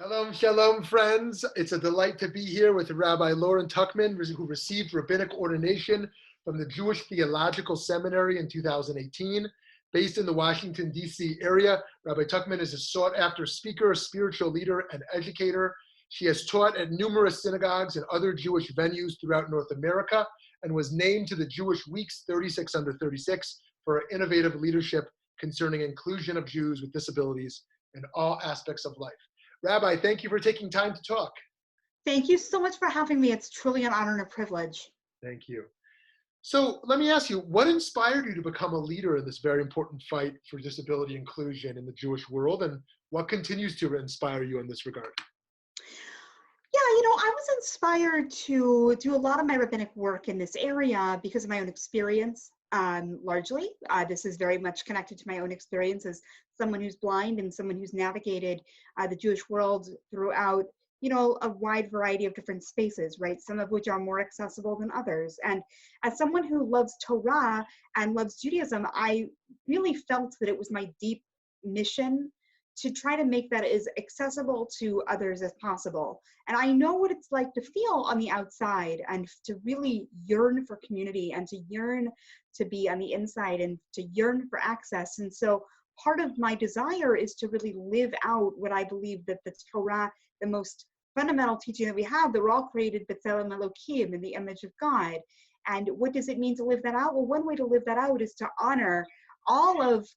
Shalom, shalom, friends. It's a delight to be here with Rabbi Tuchman, who received rabbinic ordination from the Jewish Theological Seminary in 2018. Based in the Washington, D.C. area, Rabbi Tuchman is a sought-after speaker, spiritual leader, and educator. She has taught at numerous synagogues and other Jewish venues throughout North America and was named to the Jewish Week's 36 Under 36 for her innovative leadership concerning inclusion of Jews with disabilities in all aspects of life. Rabbi, thank you for taking time to talk. Thank you so much for having me. It's truly an honor and a privilege. Thank you. So let me ask you, what inspired you to become a leader in this very important fight for disability inclusion in the Jewish world, and what continues to inspire you in this regard? Yeah, I was inspired to do a lot of my rabbinic work in this area because of my own experience, largely. This is very much connected to my own experience as someone who's blind and someone who's navigated the Jewish world throughout, a wide variety of different spaces, right? Some of which are more accessible than others. And as someone who loves Torah and loves Judaism, I really felt that it was my deep mission to try to make that as accessible to others as possible. And I know what it's like to feel on the outside and to really yearn for community and to yearn to be on the inside and to yearn for access. And so part of my desire is to really live out what I believe that the Torah, the most fundamental teaching that we have, that we're all created b'tselem Elokim, in the image of God. And what does it mean to live that out? Well, one way to live that out is to honor all of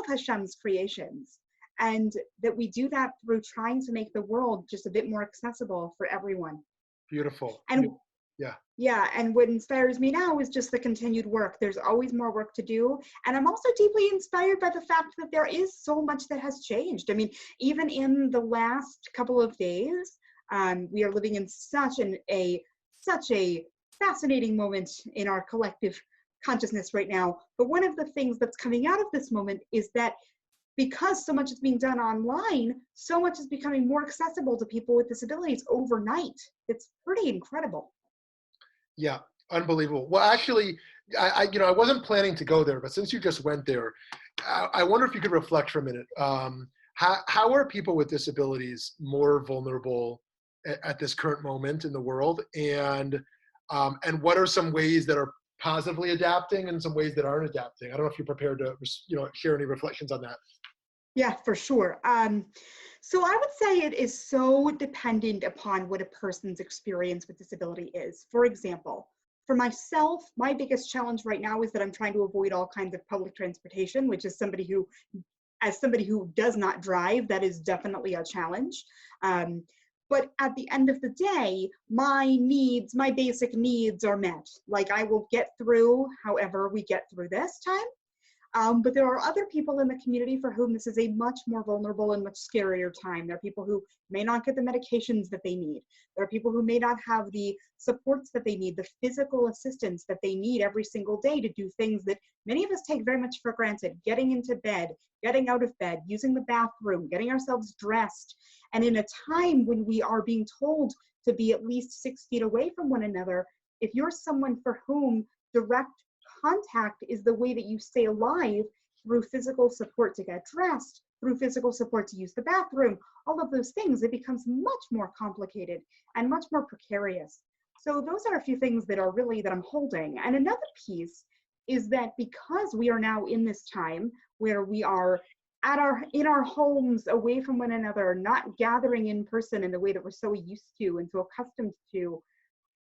Hashem's creations. And that we do that through trying to make the world just a bit more accessible for everyone. Beautiful. And yeah, and what inspires me now is just the continued work. There's always more work to do. And I'm also deeply inspired by the fact that there is so much that has changed. I mean, even in the last couple of days, we are living in such a fascinating moment in our collective consciousness right now. But one of the things that's coming out of this moment is that because so much is being done online, so much is becoming more accessible to people with disabilities overnight. It's pretty incredible. Yeah, unbelievable. Well, actually, I wasn't planning to go there, but since you just went there, I wonder if you could reflect for a minute. How are people with disabilities more vulnerable at this current moment in the world, and what are some ways that are positively adapting and some ways that aren't adapting? I don't know if you're prepared to, share any reflections on that. Yeah, for sure. So I would say it is so dependent upon what a person's experience with disability is. For example, for myself, my biggest challenge right now is that I'm trying to avoid all kinds of public transportation, which is as somebody who does not drive, that is definitely a challenge. But at the end of the day, my basic needs are met. Like, I will get through however we get through this time. But there are other people in the community for whom this is a much more vulnerable and much scarier time. There are people who may not get the medications that they need. There are people who may not have the supports that they need, the physical assistance that they need every single day to do things that many of us take very much for granted: getting into bed, getting out of bed, using the bathroom, getting ourselves dressed. And in a time when we are being told to be at least 6 feet away from one another, if you're someone for whom direct contact is the way that you stay alive, through physical support to get dressed, through physical support to use the bathroom, all of those things, it becomes much more complicated and much more precarious. So those are a few things that I'm holding. And another piece is that because we are now in this time where we are in our homes, away from one another, not gathering in person in the way that we're so used to and so accustomed to,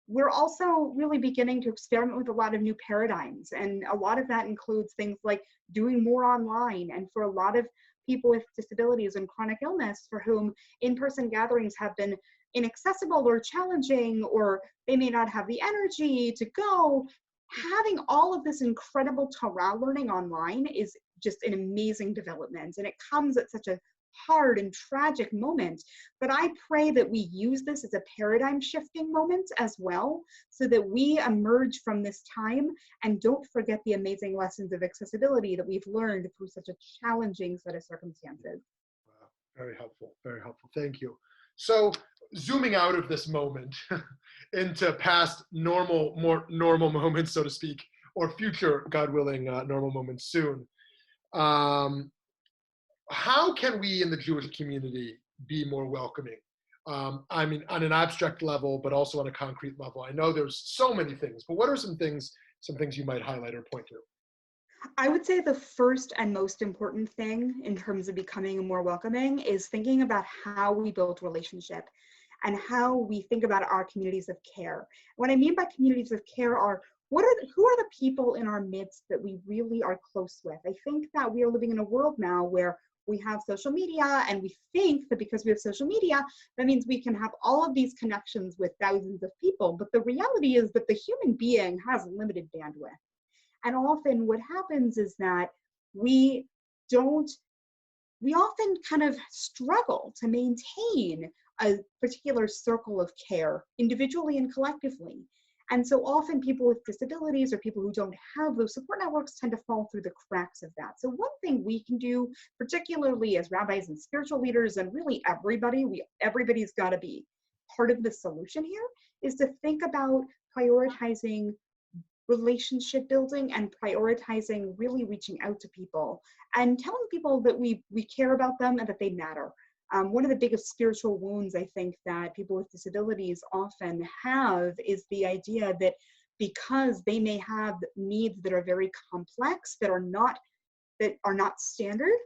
we're also really beginning to experiment with a lot of new paradigms. And a lot of that includes things like doing more online. And for a lot of people with disabilities and chronic illness for whom in-person gatherings have been inaccessible or challenging, or they may not have the energy to go, having all of this incredible Torah learning online is just an amazing development. And it comes at such a hard and tragic moment. But I pray that we use this as a paradigm shifting moment as well, so that we emerge from this time and don't forget the amazing lessons of accessibility that we've learned through such a challenging set of circumstances. Wow, very helpful, very helpful. Thank you. So zooming out of this moment into past more normal moments, so to speak, or future, God willing, normal moments soon. How can we in the Jewish community be more welcoming? I mean, on an abstract level, but also on a concrete level. I know there's so many things, but what are some things you might highlight or point to? I would say the first and most important thing in terms of becoming more welcoming is thinking about how we build relationship and how we think about our communities of care. What I mean by communities of care are who are the people in our midst that we really are close with? I think that we are living in a world now where we have social media and we think that because we have social media, that means we can have all of these connections with thousands of people. But the reality is that the human being has limited bandwidth. And often what happens is that we don't, we often kind of struggle to maintain a particular circle of care individually and collectively. And so often people with disabilities or people who don't have those support networks tend to fall through the cracks of that. So one thing we can do, particularly as rabbis and spiritual leaders and really everybody's got to be part of the solution here, is to think about prioritizing relationship building and prioritizing really reaching out to people and telling people that we care about them and that they matter. One of the biggest spiritual wounds I think that people with disabilities often have is the idea that because they may have needs that are very complex, that are not standard,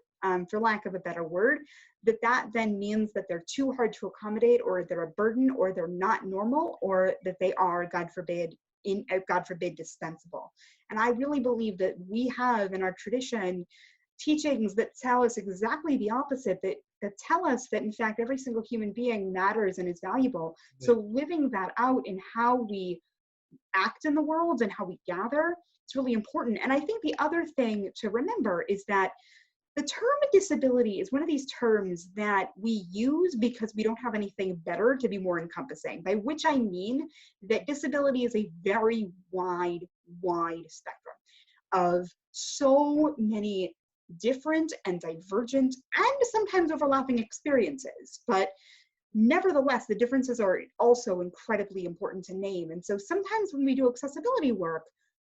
for lack of a better word, that then means that they're too hard to accommodate, or they're a burden, or they're not normal, or that they are, God forbid, dispensable. And I really believe that we have in our tradition teachings that tell us exactly the opposite, that tell us that in fact every single human being matters and is valuable. Yeah. So living that out in how we act in the world and how we gather, it's really important. And I think the other thing to remember is that the term disability is one of these terms that we use because we don't have anything better to be more encompassing, by which I mean that disability is a very wide spectrum of so many different and divergent and sometimes overlapping experiences. But nevertheless, the differences are also incredibly important to name. And so sometimes when we do accessibility work,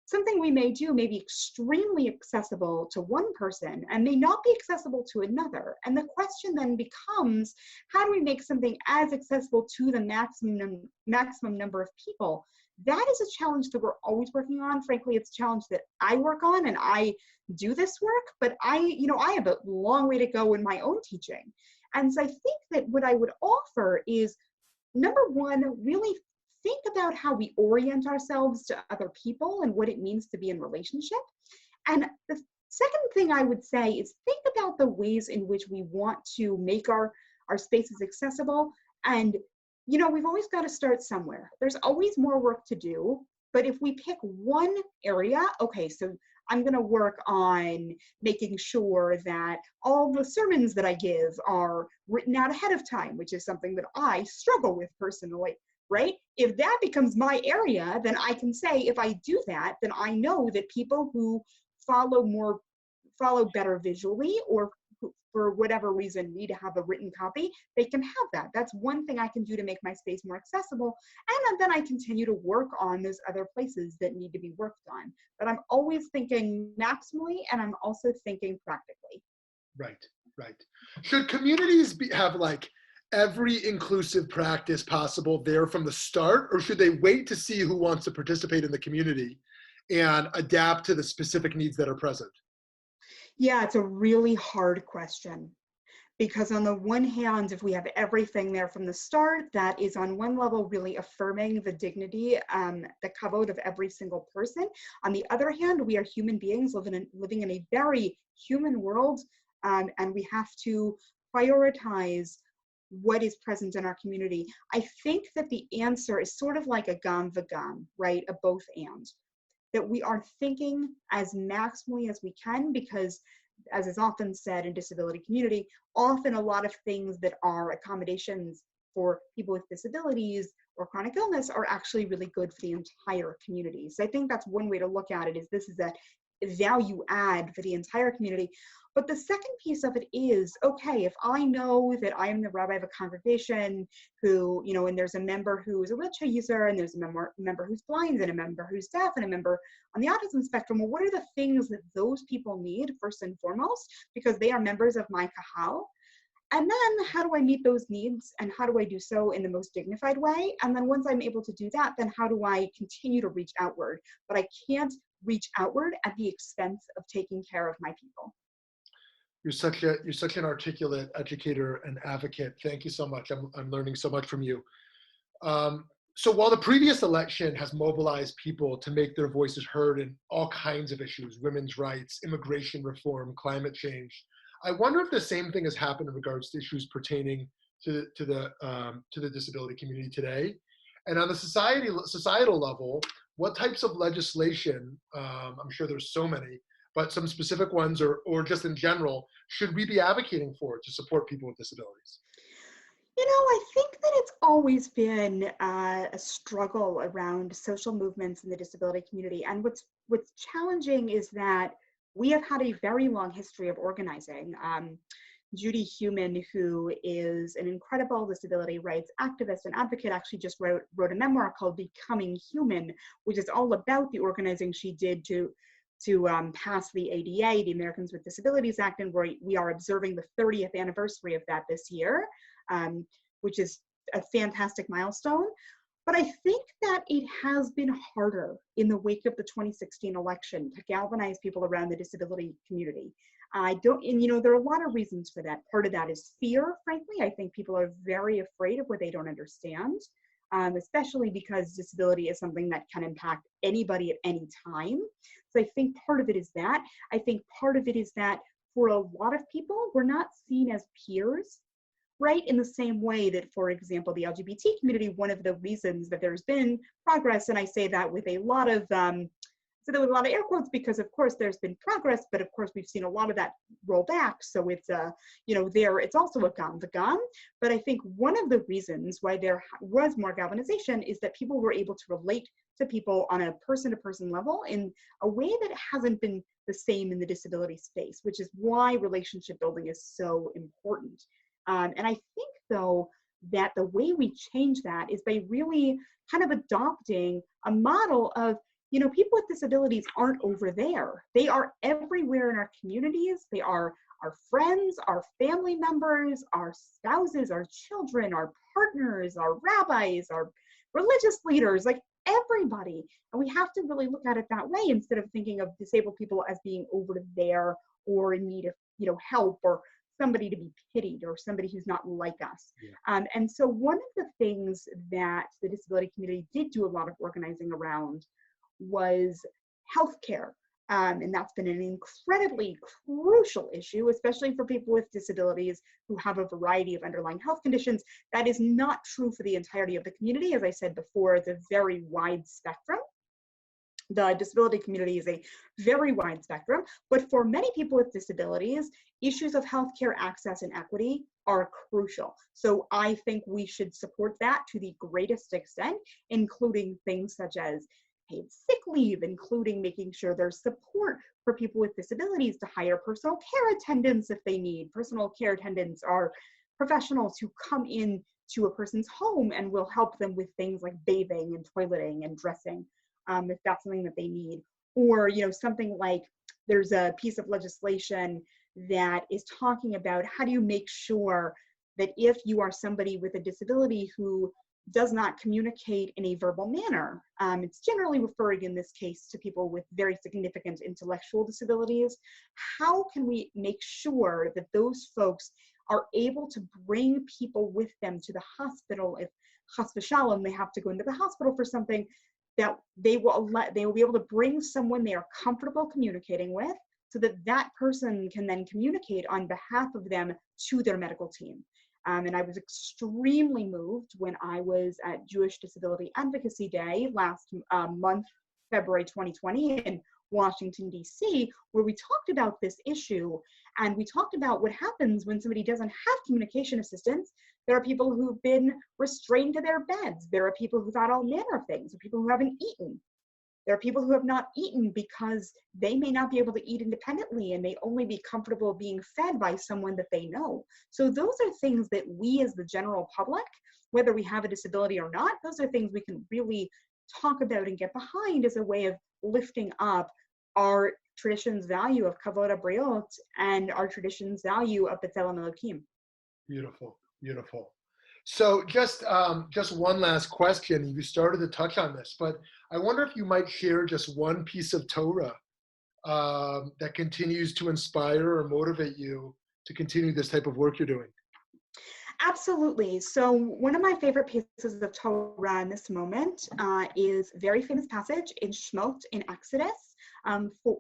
something we may do may be extremely accessible to one person and may not be accessible to another. And the question then becomes, how do we make something as accessible to the maximum number of people? That is a challenge that we're always working on. Frankly, it's a challenge that I work on, and I do this work, but I have a long way to go in my own teaching. And so I think that what I would offer is, number one, really think about how we orient ourselves to other people and what it means to be in relationship. And the second thing I would say is think about the ways in which we want to make our spaces accessible. And, we've always got to start somewhere. There's always more work to do. But if we pick one area, okay, so I'm going to work on making sure that all the sermons that I give are written out ahead of time, which is something that I struggle with personally. Right? If that becomes my area, then I can say, if I do that, then I know that people who follow better visually, or who, for whatever reason, need to have a written copy, they can have that. That's one thing I can do to make my space more accessible. And then I continue to work on those other places that need to be worked on. But I'm always thinking maximally, and I'm also thinking practically. Right. Should communities have every inclusive practice possible there from the start, or should they wait to see who wants to participate in the community and adapt to the specific needs that are present? Yeah, it's a really hard question, because on the one hand, if we have everything there from the start, that is on one level really affirming the dignity, the kavod of every single person. On the other hand, we are human beings living in a very human world, and we have to prioritize what is present in our community. I think that the answer is sort of like a gam v'gam, right? A both and. That we are thinking as maximally as we can, because as is often said in disability community, often a lot of things that are accommodations for people with disabilities or chronic illness are actually really good for the entire community. So I think that's one way to look at it, is this is a value add for the entire community. But the second piece of it is, okay, if I know that I am the rabbi of a congregation who, and there's a member who is a wheelchair user, and there's a member who's blind, and a member who's deaf, and a member on the autism spectrum, well, what are the things that those people need first and foremost, because they are members of my kahal? And then how do I meet those needs, and how do I do so in the most dignified way? And then once I'm able to do that, then how do I continue to reach outward? But I can't reach outward at the expense of taking care of my people. You're such an articulate educator and advocate. Thank you so much. I'm learning so much from you. So while the previous election has mobilized people to make their voices heard in all kinds of issues, women's rights, immigration reform, climate change, I wonder if the same thing has happened in regards to issues pertaining to the disability community today. And on the societal level, what types of legislation, I'm sure there's so many, but some specific ones or just in general, should we be advocating for to support people with disabilities? You know, I think that it's always been a struggle around social movements in the disability community. And what's challenging is that we have had a very long history of organizing. Judy Heumann, who is an incredible disability rights activist and advocate, actually just wrote a memoir called Becoming Human, which is all about the organizing she did to pass the ADA, the Americans with Disabilities Act, and we are observing the 30th anniversary of that this year, which is a fantastic milestone. But I think that it has been harder in the wake of the 2016 election to galvanize people around the disability community. There are a lot of reasons for that. Part of that is fear, frankly. I think people are very afraid of what they don't understand, especially because disability is something that can impact anybody at any time. So I think part of it is that. I think part of it is that for a lot of people, we're not seen as peers, right? In the same way that, for example, the LGBT community, one of the reasons that there's been progress, and I say that with a lot of air quotes, because of course there's been progress, but of course we've seen a lot of that roll back. So it's it's also a gam. But I think one of the reasons why there was more galvanization is that people were able to relate to people on a person-to-person level in a way that hasn't been the same in the disability space, which is why relationship building is so important. And I think, though, that the way we change that is by really kind of adopting a model of, people with disabilities aren't over there. They are everywhere in our communities. They are our friends, our family members, our spouses, our children, our partners, our rabbis, our religious leaders, like everybody. And we have to really look at it that way instead of thinking of disabled people as being over there or in need of, help or somebody to be pitied or somebody who's not like us. Yeah. And so one of the things that the disability community did do a lot of organizing around was healthcare. And that's been an incredibly crucial issue, especially for people with disabilities who have a variety of underlying health conditions. That is not true for the entirety of the community. As I said before, it's a very wide spectrum. The disability community is a very wide spectrum, but for many people with disabilities, issues of healthcare access and equity are crucial. So I think we should support that to the greatest extent, including things such as paid sick leave, including making sure there's support for people with disabilities to hire personal care attendants if they need. Personal care attendants are professionals who come in to a person's home and will help them with things like bathing and toileting and dressing, if that's something that they need. Or, something like there's a piece of legislation that is talking about how do you make sure that if you are somebody with a disability who does not communicate in a verbal manner, it's generally referring in this case to people with very significant intellectual disabilities, how can we make sure that those folks are able to bring people with them to the hospital if chas v'shalom they have to go into the hospital for something, that they will be able to bring someone they are comfortable communicating with so that that person can then communicate on behalf of them to their medical team. And I was extremely moved when I was at Jewish Disability Advocacy Day last month, February 2020 in Washington, D.C., where we talked about this issue. And we talked about what happens when somebody doesn't have communication assistance. There are people who've been restrained to their beds. There are people who've had all manner of things. There are people who haven't eaten. There are people who have not eaten because they may not be able to eat independently and may only be comfortable being fed by someone that they know. So those are things that we as the general public, whether we have a disability or not, those are things we can really talk about and get behind as a way of lifting up our tradition's value of kavod habriot and our tradition's value of b'tselem Elokim. Beautiful, beautiful. So just one last question. You started to touch on this, but I wonder if you might share just one piece of Torah that continues to inspire or motivate you to continue this type of work you're doing. Absolutely. So one of my favorite pieces of Torah in this moment is a very famous passage in Shemot in Exodus.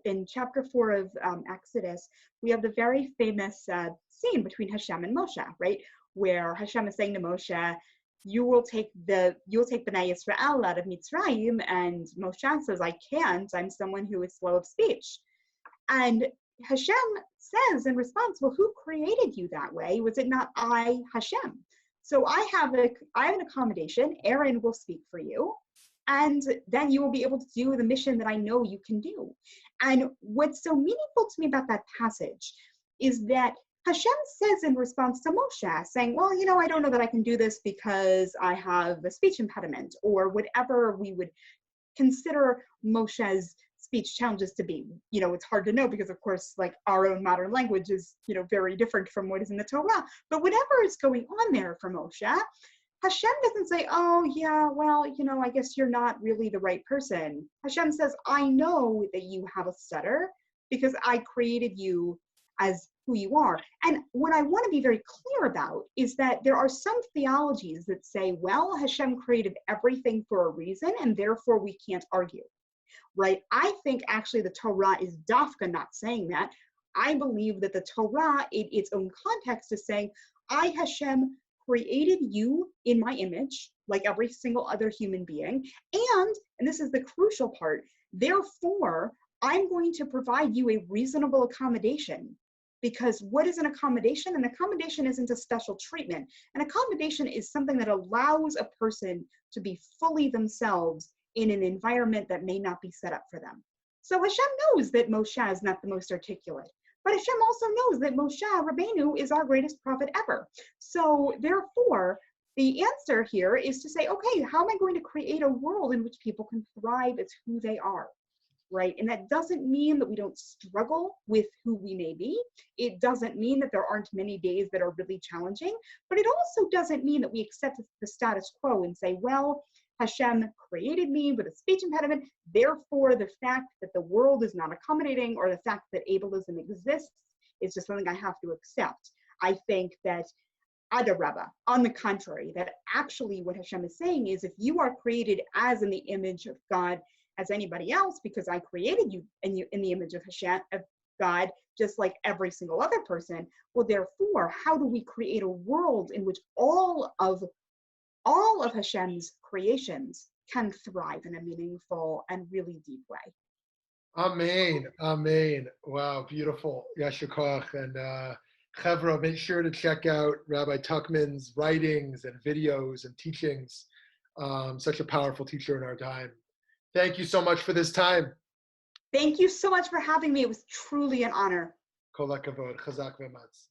In chapter 4 of Exodus, we have the very famous scene between Hashem and Moshe, right? Where Hashem is saying to Moshe, you will take Bnei Yisrael out of Mitzrayim, and Moshe says, I can't, I'm someone who is slow of speech. And Hashem says in response, well, who created you that way? Was it not I, Hashem? So I have an accommodation. Aaron will speak for you, and then you will be able to do the mission that I know you can do. And what's so meaningful to me about that passage is that Hashem says in response to Moshe, saying, well, I don't know that I can do this because I have a speech impediment, or whatever we would consider Moshe's speech challenges to be. It's hard to know because, of course, like our own modern language is, very different from what is in the Torah. But whatever is going on there for Moshe, Hashem doesn't say, oh, yeah, well, I guess you're not really the right person. Hashem says, I know that you have a stutter because I created you as who you are. And what I want to be very clear about is that there are some theologies that say, well, Hashem created everything for a reason, and therefore we can't argue. Right? I think actually the Torah is dafka not saying that. I believe that the Torah, in its own context, is saying, I, Hashem, created you in my image, like every single other human being. And this is the crucial part, therefore, I'm going to provide you a reasonable accommodation. Because what is an accommodation? An accommodation isn't a special treatment. An accommodation is something that allows a person to be fully themselves in an environment that may not be set up for them. So Hashem knows that Moshe is not the most articulate, but Hashem also knows that Moshe Rabbeinu is our greatest prophet ever. So therefore, the answer here is to say, okay, how am I going to create a world in which people can thrive as who they are, right? And that doesn't mean that we don't struggle with who we may be. It doesn't mean that there aren't many days that are really challenging, but it also doesn't mean that we accept the status quo and say, well, Hashem created me with a speech impediment, therefore the fact that the world is not accommodating or the fact that ableism exists is just something I have to accept. I think that Adarabba, on the contrary, that actually what Hashem is saying is if you are created as in the image of God as anybody else, because I created you in the image of Hashem, of God, just like every single other person, well, therefore, how do we create a world in which all of Hashem's creations can thrive in a meaningful and really deep way? Amen. Amen. Wow, beautiful. Yasher koach. And Chevra, make sure to check out Rabbi Tuchman's writings and videos and teachings. Such a powerful teacher in our time. Thank you so much for this time. Thank you so much for having me. It was truly an honor. Kol hakavod. Chazak v'ematz.